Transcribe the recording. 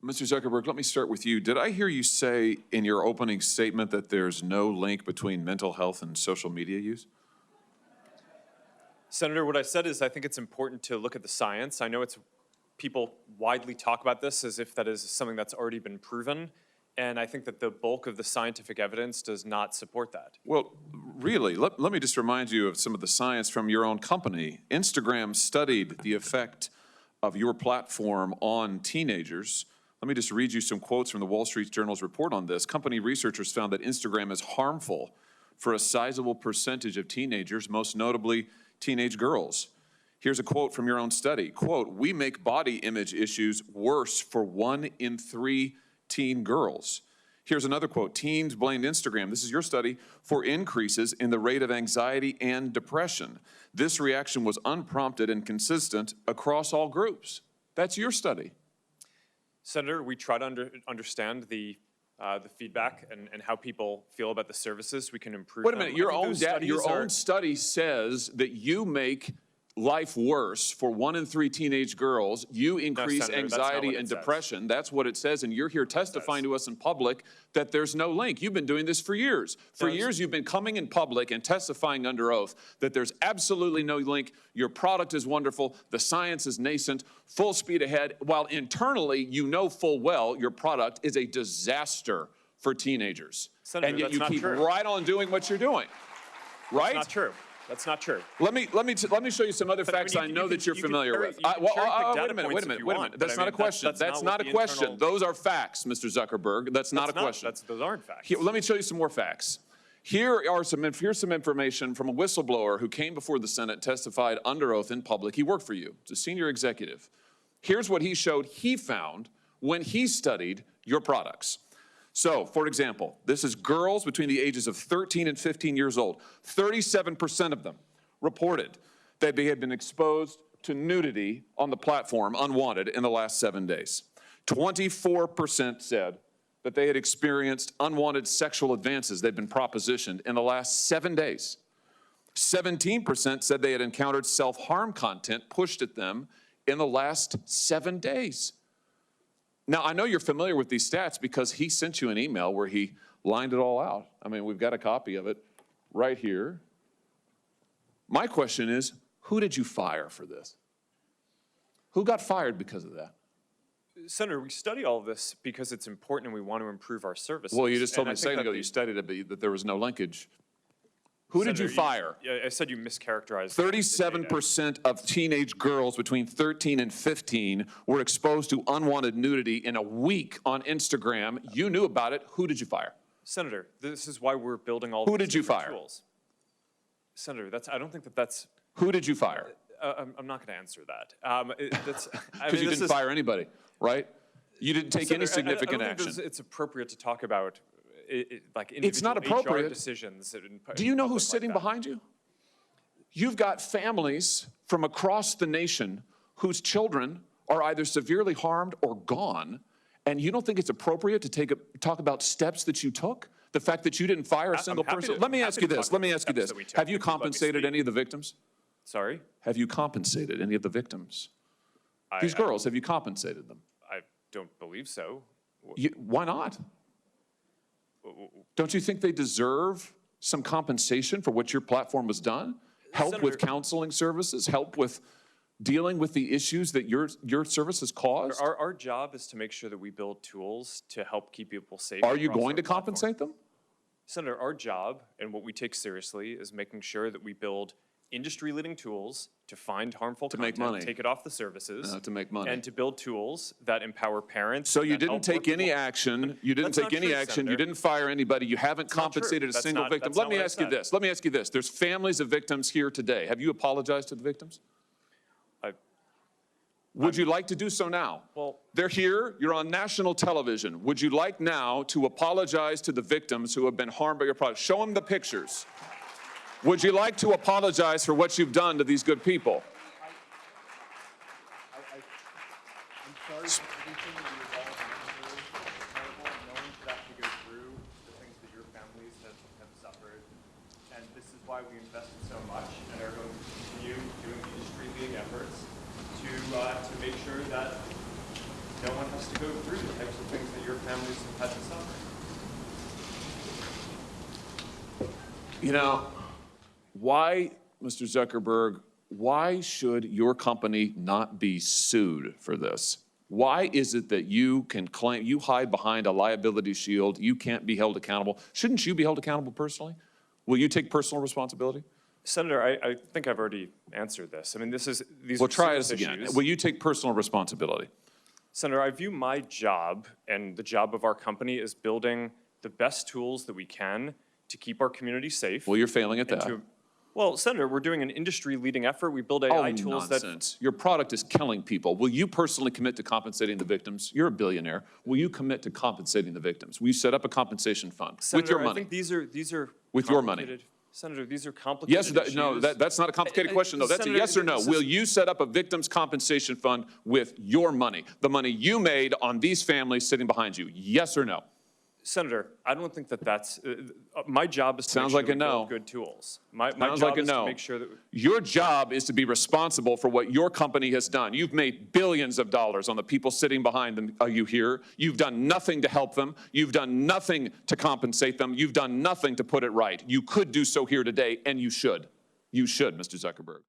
Mr. Zuckerberg, let me start with you. Did I hear you say in your opening statement that there's no link between mental health and social media use? Senator, what I said is I think it's important to look at the science. I know people widely talk about this as if that is something that's already been proven, and I think that the bulk of the scientific evidence does not support that. Well, really, let me just remind you of some of the science from your own company. Instagram studied the effect of your platform on teenagers. Let me just read you some quotes from the Wall Street Journal's report on this. Company researchers found that Instagram is harmful for a sizable percentage of teenagers, most notably teenage girls. Here's a quote from your own study. Quote, "We make body image issues worse for 1 in 3 teen girls." Here's another quote. Teens blamed Instagram, this is your study, for increases in the rate of anxiety and depression. This reaction was unprompted and consistent across all groups. That's your study. Senator, we try to understand the feedback and how people feel about the services. We can improve. Wait a minute, your own study says that you make life worse for 1 in 3 teenage girls. You increase anxiety and depression. That's what it says, and you're here testifying to us in public that there's no link. You've been doing this for years. For years, you've been coming in public and testifying under oath that there's absolutely no link. Your product is wonderful. The science is nascent, full speed ahead, while internally, you know full well your product is a disaster for teenagers. Senator, and yet you keep right on doing what you're doing, right? That's not true. That's not true. Let me show you some other facts I know that you're familiar with. Wait a minute. That's not a question. That's not a question. Those are facts, Mr. Zuckerberg. That's not a question. Those aren't facts. Let me show you some more facts. Here's some information from a whistleblower who came before the Senate, testified under oath in public. He worked for you. It's a senior executive. Here's what he showed he found when he studied your products. So, for example, this is girls between the ages of 13 and 15 years old. 37% of them reported that they had been exposed to nudity on the platform unwanted in the last 7 days. 24% said that they had experienced unwanted sexual advances they'd been propositioned in the last 7 days. 17% said they had encountered self-harm content pushed at them in the last 7 days. Now, I know you're familiar with these stats because he sent you an email where he lined it all out. I mean, we've got a copy of it right here. My question is, who did you fire for this? Who got fired because of that? Senator, we study all of this because it's important and we want to improve our services. Well, you just told me a second ago you studied it, that there was no linkage. Who did you fire? I said you mischaracterized. 37% of teenage girls between 13 and 15 were exposed to unwanted nudity in a week on Instagram. You knew about it. Who did you fire? Senator, this is why we're building all Who these did you fire? Tools. Senator, I don't think that's. Who did you fire? I'm not going to answer that. Because you didn't fire anybody, right? You didn't take any significant action. It's appropriate to talk about like it's not appropriate. HR decisions. Do you know who's sitting behind you? You've got families from across the nation whose children are either severely harmed or gone, and you don't think it's appropriate to talk about steps that you took? The fact that you didn't fire a single person? Let me ask you this. Have you compensated any of the victims? Sorry? Have you compensated any of the victims? These girls, have you compensated them? I don't believe so. Why not? Don't you think they deserve some compensation for what your platform has done? Help Senator, with counseling services, help with dealing with the issues that your services caused? Our job is to make sure that we build tools to help keep people safe. Are you going to compensate them? Senator, our job and what we take seriously is making sure that we build industry-leading tools to find harmful content, make money, take it off the services, to make money, and to build tools that empower parents. So you didn't take any action. You didn't take any action. You didn't fire anybody. You haven't compensated a single victim. Let me ask you this. Let me ask you this. There's families of victims here today. Have you apologized to the victims? Would you like to do so now? Well, they're here. You're on national television. Would you like now to apologize to the victims who have been harmed by your product? Show them the pictures. Would you like to apologize for what you've done to these good people? I'm sorry for everything that you've all been through. It's incredible. No one should have to go through the things that your families have suffered. And this is why we invested so much and are going to continue doing industry-leading efforts to make sure that no one has to to go through the types of things that your families have had to suffer. You know, why, Mr. Zuckerberg, why should your company not be sued for this? Why is it that you can claim, you hide behind a liability shield, you can't be held accountable? Shouldn't you be held accountable personally? Will you take personal responsibility? Senator, I think I've already answered this. I mean, these Well, are try serious this again. issues. Will you take personal responsibility? Senator, I view my job and the job of our company as building the best tools that we can to keep our community safe. Well, you're failing at and that. Well, Senator, we're doing an industry-leading effort. We build AI tools that... Nonsense. Your product is killing people. Will you personally commit to compensating the victims? You're a billionaire. Will you commit to compensating the victims? Will you set up a compensation fund Senator, with your money? I think these are With your money. complicated- Senator, these are complicated Yes, issues. that's not a complicated question, though. That's a Senator, yes or no. this is- Will you set up a victims' compensation fund with your money, the money you made on these families sitting behind you? Yes or no? Senator, I don't think that that's, my job is to Sounds make like sure a we no. build good tools. My Sounds job like a is no. to make sure that, Your job is to be responsible for what your company has done. You've made billions of dollars on the people sitting behind them. Are you here? You've done nothing to help them. You've done nothing to compensate them. You've done nothing to put it right. You could do so here today, and you should. You should, Mr. Zuckerberg.